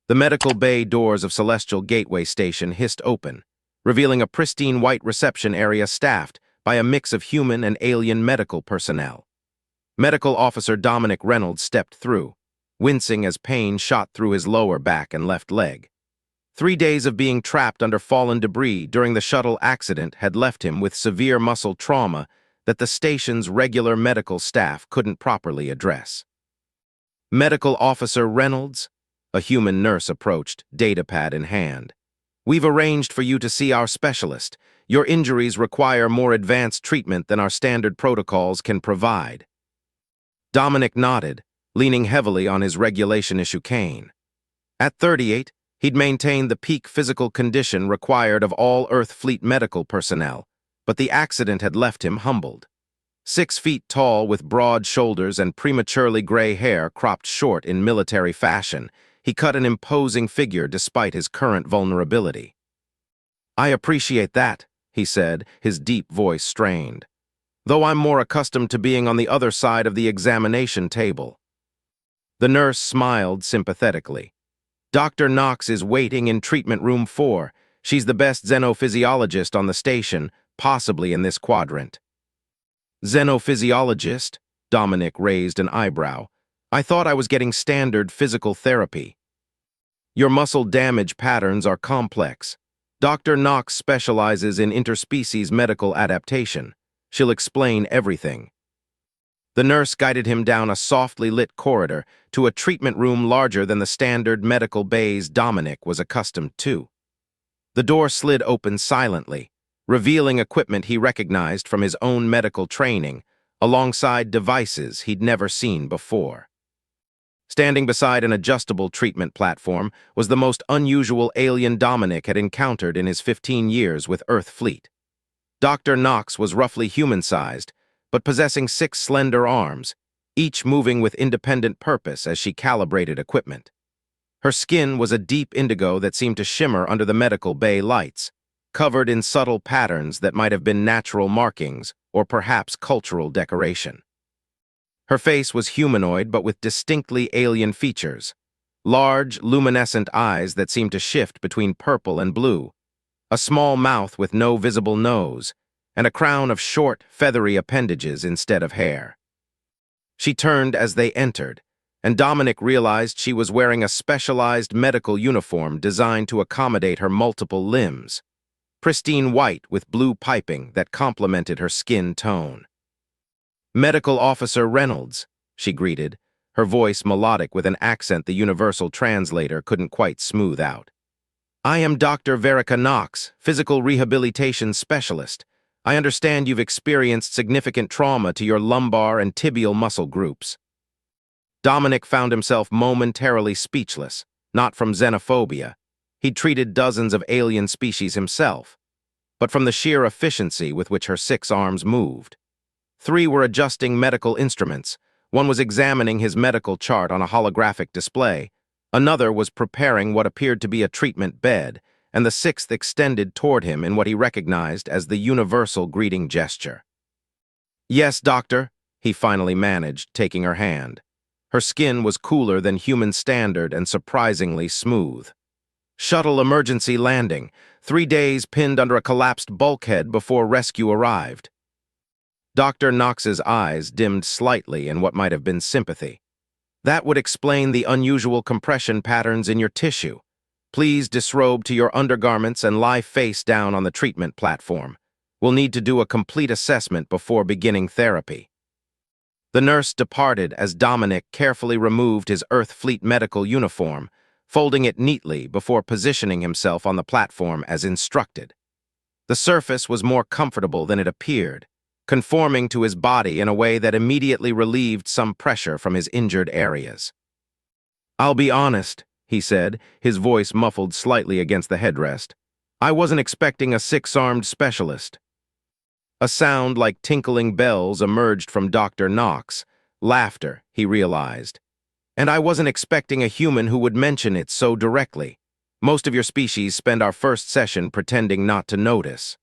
The medical bay doors of Celestial Gateway Station hissed open, revealing a pristine white reception area staffed by a mix of human and alien medical personnel. Medical Officer Dominic Reynolds stepped through, wincing as pain shot through his lower back and left leg. 3 days of being trapped under fallen debris during the shuttle accident had left him with severe muscle trauma that the station's regular medical staff couldn't properly address. Medical Officer Reynolds, a human nurse approached, datapad in hand. We've arranged for you to see our specialist. Your injuries require more advanced treatment than our standard protocols can provide. Dominic nodded, leaning heavily on his regulation-issue cane. At 38, he'd maintained the peak physical condition required of all Earth Fleet medical personnel, but the accident had left him humbled. 6 feet tall with broad shoulders and prematurely gray hair cropped short in military fashion, he cut an imposing figure despite his current vulnerability. "I appreciate that," he said, his deep voice strained, "though I'm more accustomed to being on the other side of the examination table." The nurse smiled sympathetically. "Dr. Knox is waiting in treatment room 4. She's the best xenophysiologist on the station, possibly in this quadrant." "Xenophysiologist?" Dominic raised an eyebrow. "I thought I was getting standard physical therapy." "Your muscle damage patterns are complex. Dr. Knox specializes in interspecies medical adaptation. She'll explain everything." The nurse guided him down a softly lit corridor to a treatment room larger than the standard medical bays Dominic was accustomed to. The door slid open silently, revealing equipment he recognized from his own medical training, alongside devices he'd never seen before. Standing beside an adjustable treatment platform was the most unusual alien Dominic had encountered in his 15 years with Earth Fleet. Dr. Knox was roughly human-sized, but possessing 6 slender arms, each moving with independent purpose as she calibrated equipment. Her skin was a deep indigo that seemed to shimmer under the medical bay lights, covered in subtle patterns that might have been natural markings or perhaps cultural decoration. Her face was humanoid but with distinctly alien features, large, luminescent eyes that seemed to shift between purple and blue, a small mouth with no visible nose, and a crown of short, feathery appendages instead of hair. She turned as they entered, and Dominic realized she was wearing a specialized medical uniform designed to accommodate her multiple limbs, pristine white with blue piping that complemented her skin tone. "Medical Officer Reynolds," she greeted, her voice melodic with an accent the universal translator couldn't quite smooth out. "I am Dr. Verica Knox, physical rehabilitation specialist. I understand you've experienced significant trauma to your lumbar and tibial muscle groups." Dominic found himself momentarily speechless, not from xenophobia. He'd treated dozens of alien species himself, but from the sheer efficiency with which her 6 arms moved. 3 were adjusting medical instruments, one was examining his medical chart on a holographic display, another was preparing what appeared to be a treatment bed, and the 6th extended toward him in what he recognized as the universal greeting gesture. "Yes, doctor," he finally managed, taking her hand. Her skin was cooler than human standard and surprisingly smooth. "Shuttle emergency landing. 3 days pinned under a collapsed bulkhead before rescue arrived." Dr. Knox's eyes dimmed slightly in what might have been sympathy. "That would explain the unusual compression patterns in your tissue. Please disrobe to your undergarments and lie face down on the treatment platform. We'll need to do a complete assessment before beginning therapy." The nurse departed as Dominic carefully removed his Earth Fleet medical uniform, folding it neatly before positioning himself on the platform as instructed. The surface was more comfortable than it appeared, conforming to his body in a way that immediately relieved some pressure from his injured areas. "I'll be honest," he said, his voice muffled slightly against the headrest. "I wasn't expecting a 6-armed specialist." A sound like tinkling bells emerged from Dr. Knox. Laughter, he realized. "And I wasn't expecting a human who would mention it so directly. Most of your species spend our first session pretending not to notice."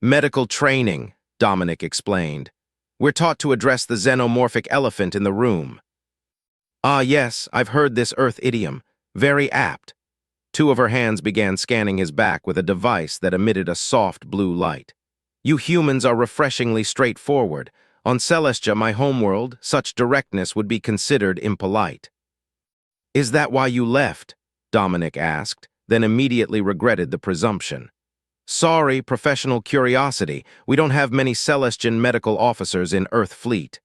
"Medical training," Dominic explained. "We're taught to address the xenomorphic elephant in the room." "Ah, yes, I've heard this Earth idiom. Very apt. Two of her hands began scanning his back with a device that emitted a soft blue light. You humans are refreshingly straightforward. On Celestia, my homeworld, such directness would be considered impolite. Is that why you left? Dominic asked, then immediately regretted the presumption. Sorry, professional curiosity. We don't have many Celestian medical officers in Earth Fleet.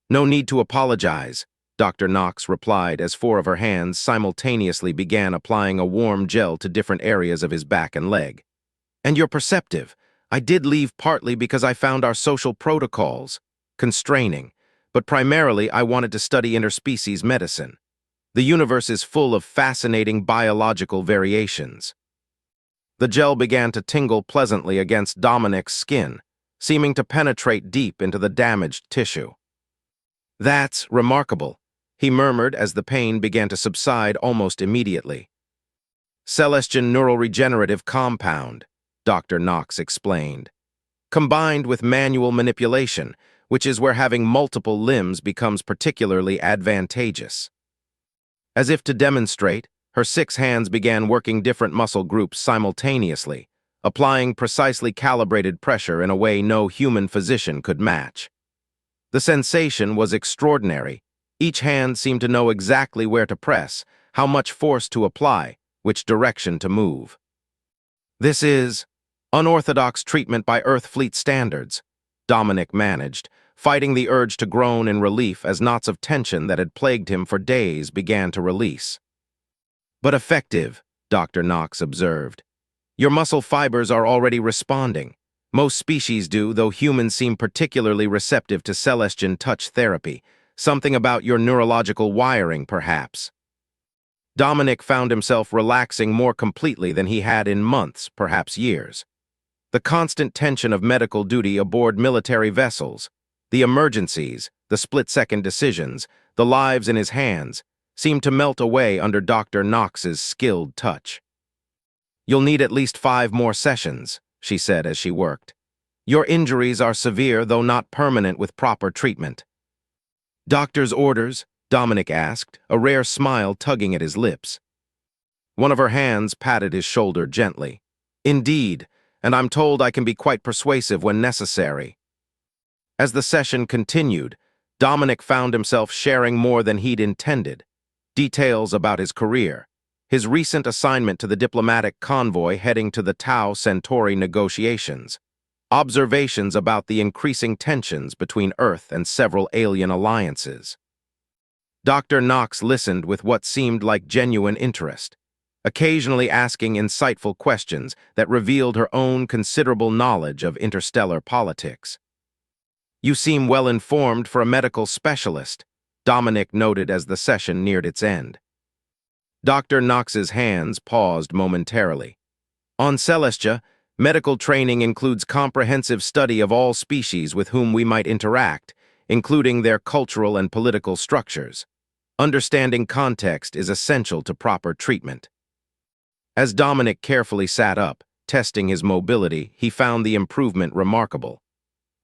No need to apologize, Dr. Knox replied as four of her hands simultaneously began applying a warm gel to different areas of his back and leg. And you're perceptive. I did leave partly because I found our social protocols constraining, but primarily I wanted to study interspecies medicine. The universe is full of fascinating biological variations. The gel began to tingle pleasantly against Dominic's skin, seeming to penetrate deep into the damaged tissue. That's remarkable, he murmured as the pain began to subside almost immediately. Celestian neural regenerative compound, Dr. Knox explained, combined with manual manipulation, which is where having multiple limbs becomes particularly advantageous. As if to demonstrate, her 6 hands began working different muscle groups simultaneously, applying precisely calibrated pressure in a way no human physician could match. The sensation was extraordinary. Each hand seemed to know exactly where to press, how much force to apply, which direction to move. This is unorthodox treatment by Earth Fleet standards, Dominic managed, fighting the urge to groan in relief as knots of tension that had plagued him for days began to release. But effective, Dr. Knox observed. Your muscle fibers are already responding. Most species do, though humans seem particularly receptive to Celestian touch therapy. Something about your neurological wiring, perhaps. Dominic found himself relaxing more completely than he had in months, perhaps years. The constant tension of medical duty aboard military vessels, the emergencies, the split-second decisions, the lives in his hands, seemed to melt away under Dr. Knox's skilled touch. You'll need at least 5 more sessions, she said as she worked. Your injuries are severe, though not permanent with proper treatment. Doctor's orders? Dominic asked, a rare smile tugging at his lips. One of her hands patted his shoulder gently. Indeed, and I'm told I can be quite persuasive when necessary. As the session continued, Dominic found himself sharing more than he'd intended. Details about his career, his recent assignment to the diplomatic convoy heading to the Tau Centauri negotiations, observations about the increasing tensions between Earth and several alien alliances. Dr. Knox listened with what seemed like genuine interest, occasionally asking insightful questions that revealed her own considerable knowledge of interstellar politics. You seem well informed for a medical specialist, Dominic noted as the session neared its end. Dr. Knox's hands paused momentarily. On Celestia, medical training includes comprehensive study of all species with whom we might interact, including their cultural and political structures. Understanding context is essential to proper treatment. As Dominic carefully sat up, testing his mobility, he found the improvement remarkable.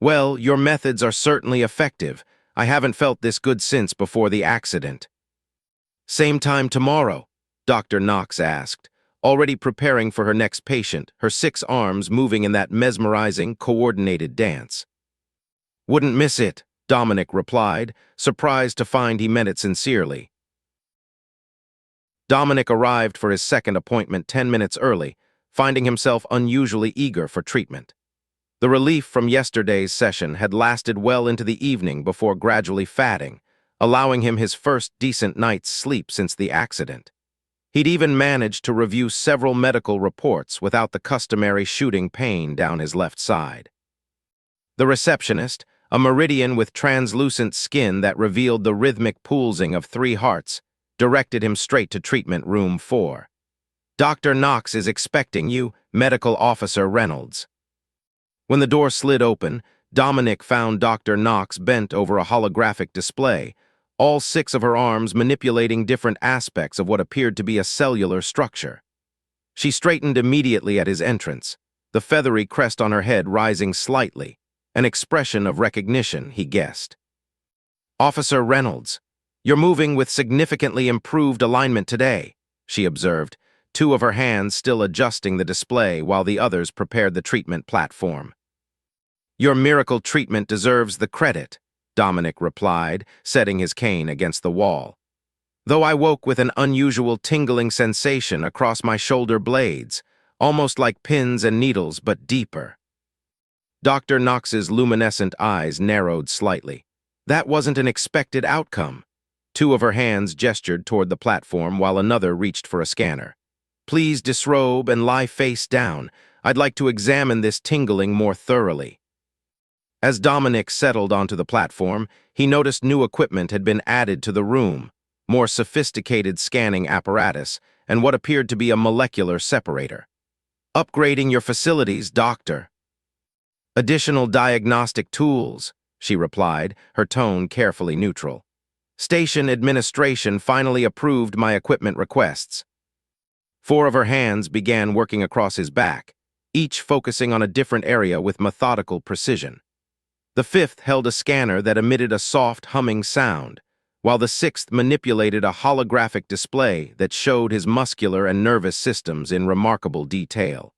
Well, your methods are certainly effective. I haven't felt this good since before the accident. Same time tomorrow? Dr. Knox asked, already preparing for her next patient, her 6 arms moving in that mesmerizing, coordinated dance. Wouldn't miss it, Dominic replied, surprised to find he meant it sincerely. Dominic arrived for his second appointment 10 minutes early, finding himself unusually eager for treatment. The relief from yesterday's session had lasted well into the evening before gradually fatting, allowing him his first decent night's sleep since the accident. He'd even managed to review several medical reports without the customary shooting pain down his left side. The receptionist, a meridian with translucent skin that revealed the rhythmic pulsing of 3 hearts, directed him straight to treatment room 4. Dr. Knox is expecting you, Medical Officer Reynolds. When the door slid open, Dominic found Dr. Knox bent over a holographic display, all 6 of her arms manipulating different aspects of what appeared to be a cellular structure. She straightened immediately at his entrance, the feathery crest on her head rising slightly, an expression of recognition, he guessed. Officer Reynolds, "You're moving with significantly improved alignment today," she observed, two of her hands still adjusting the display while the others prepared the treatment platform. "Your miracle treatment deserves the credit," Dominic replied, setting his cane against the wall. Though I woke with an unusual tingling sensation across my shoulder blades, almost like pins and needles but deeper. Dr. Knox's luminescent eyes narrowed slightly. That wasn't an expected outcome. Two of her hands gestured toward the platform while another reached for a scanner. "Please disrobe and lie face down. I'd like to examine this tingling more thoroughly." As Dominic settled onto the platform, he noticed new equipment had been added to the room, more sophisticated scanning apparatus, and what appeared to be a molecular separator. "Upgrading your facilities, doctor." "Additional diagnostic tools," she replied, her tone carefully neutral. "Station administration finally approved my equipment requests." Four of her hands began working across his back, each focusing on a different area with methodical precision. The fifth held a scanner that emitted a soft humming sound, while the sixth manipulated a holographic display that showed his muscular and nervous systems in remarkable detail.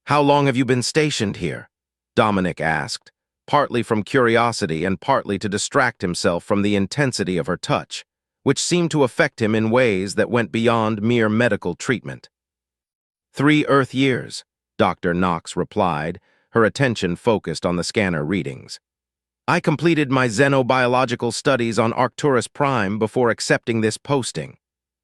"How long have you been stationed here?" Dominic asked, partly from curiosity and partly to distract himself from the intensity of her touch, which seemed to affect him in ways that went beyond mere medical treatment. 3 Earth years, Dr. Knox replied, her attention focused on the scanner readings. "I completed my xenobiological studies on Arcturus Prime before accepting this posting.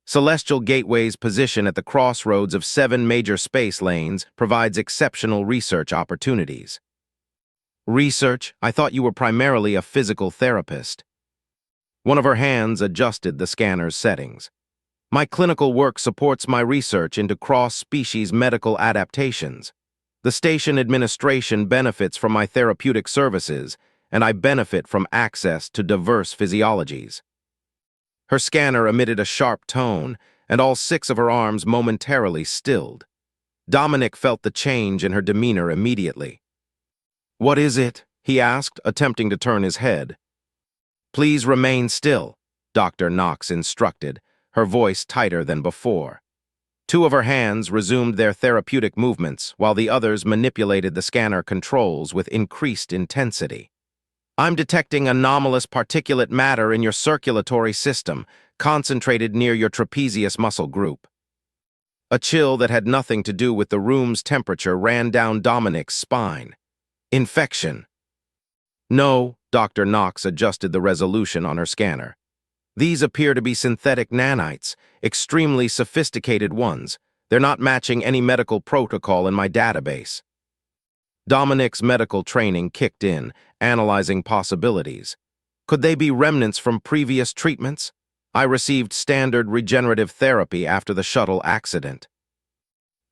Celestial Gateway's position at the crossroads of 7 major space lanes provides exceptional research opportunities." "Research? I thought you were primarily a physical therapist." One of her hands adjusted the scanner's settings. "My clinical work supports my research into cross-species medical adaptations. The station administration benefits from my therapeutic services, and I benefit from access to diverse physiologies." Her scanner emitted a sharp tone, and all 6 of her arms momentarily stilled. Dominic felt the change in her demeanor immediately. "What is it?" he asked, attempting to turn his head. "Please remain still," Dr. Knox instructed, her voice tighter than before. Two of her hands resumed their therapeutic movements, while the others manipulated the scanner controls with increased intensity. "I'm detecting anomalous particulate matter in your circulatory system, concentrated near your trapezius muscle group." A chill that had nothing to do with the room's temperature ran down Dominic's spine. "Infection." "No," Dr. Knox adjusted the resolution on her scanner. "These appear to be synthetic nanites, extremely sophisticated ones. They're not matching any medical protocol in my database." Dominic's medical training kicked in, analyzing possibilities. Could they be remnants from previous treatments? I received standard regenerative therapy after the shuttle accident.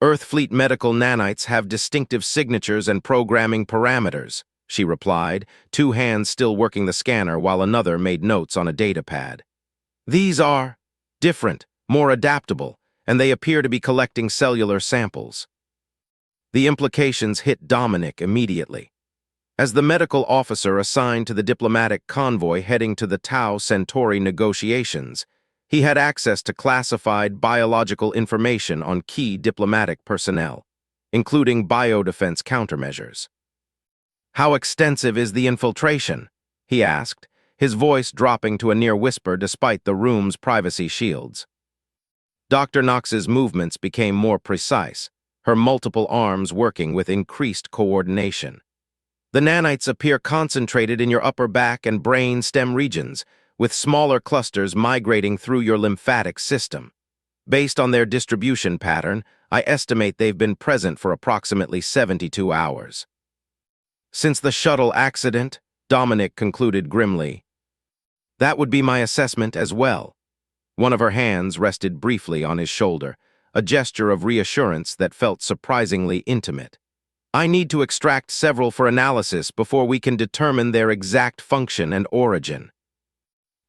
"Earthfleet medical nanites have distinctive signatures and programming parameters," she replied, two hands still working the scanner while another made notes on a datapad. "These are different, more adaptable, and they appear to be collecting cellular samples." The implications hit Dominic immediately. As the medical officer assigned to the diplomatic convoy heading to the Tau Centauri negotiations, he had access to classified biological information on key diplomatic personnel, including biodefense countermeasures. "How extensive is the infiltration?" he asked, his voice dropping to a near whisper despite the room's privacy shields. Dr. Knox's movements became more precise, her multiple arms working with increased coordination. "The nanites appear concentrated in your upper back and brain stem regions, with smaller clusters migrating through your lymphatic system. Based on their distribution pattern, I estimate they've been present for approximately 72 hours. "Since the shuttle accident," Dominic concluded grimly. "That would be my assessment as well." One of her hands rested briefly on his shoulder, a gesture of reassurance that felt surprisingly intimate. "I need to extract several for analysis before we can determine their exact function and origin."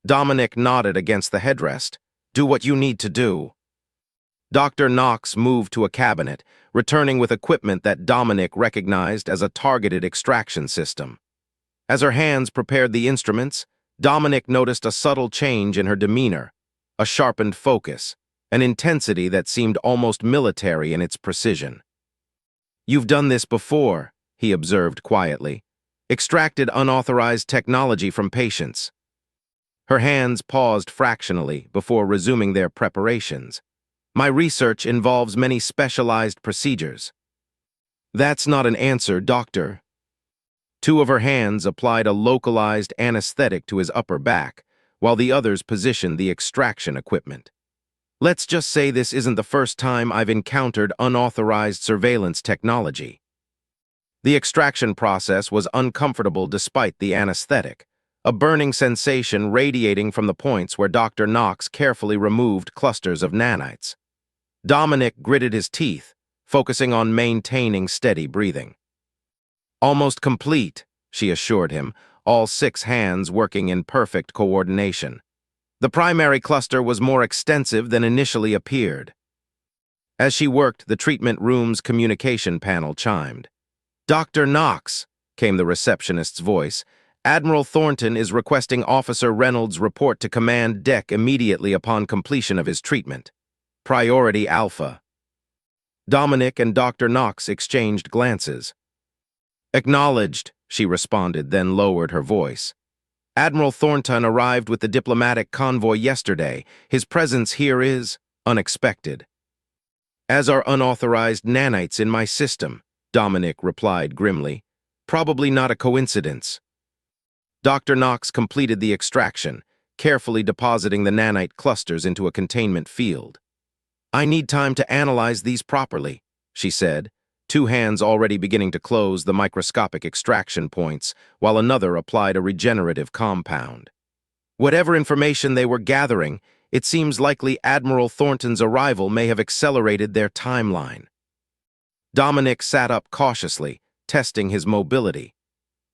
Dominic nodded against the headrest. "Do what you need to do." Dr. Knox moved to a cabinet, returning with equipment that Dominic recognized as a targeted extraction system. As her hands prepared the instruments, Dominic noticed a subtle change in her demeanor, a sharpened focus, an intensity that seemed almost military in its precision. "You've done this before," he observed quietly. "Extracted unauthorized technology from patients." Her hands paused fractionally before resuming their preparations. "My research involves many specialized procedures." "That's not an answer, doctor." Two of her hands applied a localized anesthetic to his upper back, while the others positioned the extraction equipment. "Let's just say this isn't the first time I've encountered unauthorized surveillance technology." The extraction process was uncomfortable despite the anesthetic, a burning sensation radiating from the points where Dr. Knox carefully removed clusters of nanites. Dominic gritted his teeth, focusing on maintaining steady breathing. "Almost complete," she assured him, all 6 hands working in perfect coordination. The primary cluster was more extensive than initially appeared. As she worked, the treatment room's communication panel chimed. "Dr. Knox," came the receptionist's voice, "Admiral Thornton is requesting Officer Reynolds' report to command deck immediately upon completion of his treatment. Priority Alpha." Dominic and Dr. Knox exchanged glances. "Acknowledged," she responded, then lowered her voice. "Admiral Thornton arrived with the diplomatic convoy yesterday. His presence here is unexpected." "As are unauthorized nanites in my system," Dominic replied grimly. "Probably not a coincidence." Dr. Knox completed the extraction, carefully depositing the nanite clusters into a containment field. "I need time to analyze these properly," she said, 2 hands already beginning to close the microscopic extraction points, while another applied a regenerative compound. Whatever information they were gathering, it seems likely Admiral Thornton's arrival may have accelerated their timeline. Dominic sat up cautiously, testing his mobility.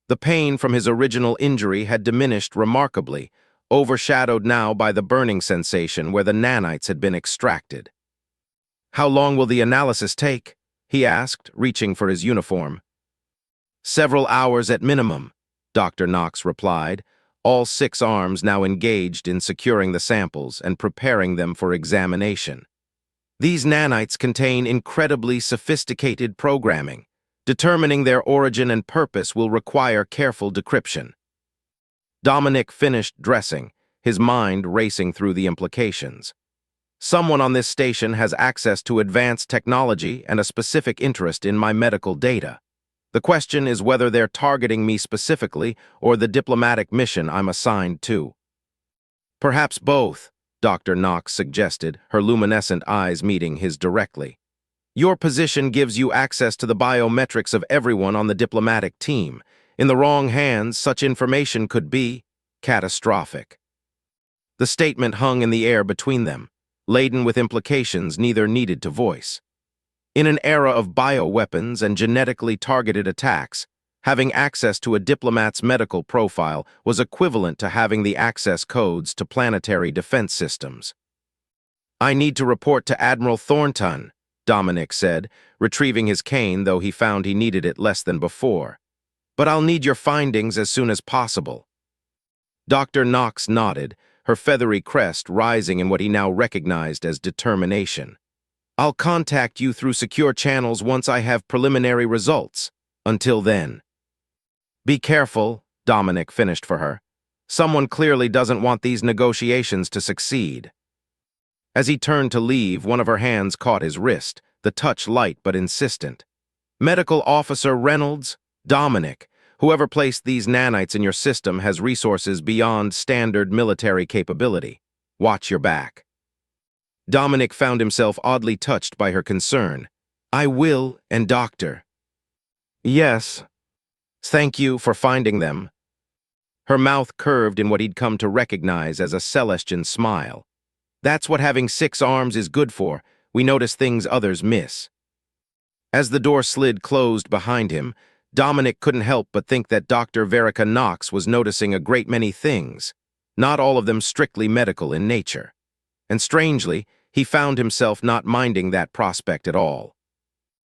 The pain from his original injury had diminished remarkably, overshadowed now by the burning sensation where the nanites had been extracted. "How long will the analysis take?" he asked, reaching for his uniform. "Several hours at minimum," Dr. Knox replied, all 6 arms now engaged in securing the samples and preparing them for examination. "These nanites contain incredibly sophisticated programming. Determining their origin and purpose will require careful decryption." Dominic finished dressing, his mind racing through the implications. "Someone on this station has access to advanced technology and a specific interest in my medical data. The question is whether they're targeting me specifically or the diplomatic mission I'm assigned to." "Perhaps both," Dr. Knox suggested, her luminescent eyes meeting his directly. "Your position gives you access to the biometrics of everyone on the diplomatic team. In the wrong hands, such information could be catastrophic." The statement hung in the air between them, laden with implications neither needed to voice. In an era of bioweapons and genetically targeted attacks, having access to a diplomat's medical profile was equivalent to having the access codes to planetary defense systems. "I need to report to Admiral Thornton," Dominic said, retrieving his cane, though he found he needed it less than before. "But I'll need your findings as soon as possible." Dr. Knox nodded, her feathery crest rising in what he now recognized as determination. "I'll contact you through secure channels once I have preliminary results. Until then." "Be careful," Dominic finished for her. "Someone clearly doesn't want these negotiations to succeed." As he turned to leave, one of her hands caught his wrist, the touch light but insistent. "Medical Officer Reynolds, Dominic, whoever placed these nanites in your system has resources beyond standard military capability. Watch your back." Dominic found himself oddly touched by her concern. "I will, and doctor." "Yes. Thank you for finding them." Her mouth curved in what he'd come to recognize as a Celestian smile. "That's what having 6 arms is good for. We notice things others miss." As the door slid closed behind him, Dominic couldn't help but think that Dr. Verica Knox was noticing a great many things, not all of them strictly medical in nature. And strangely, he found himself not minding that prospect at all.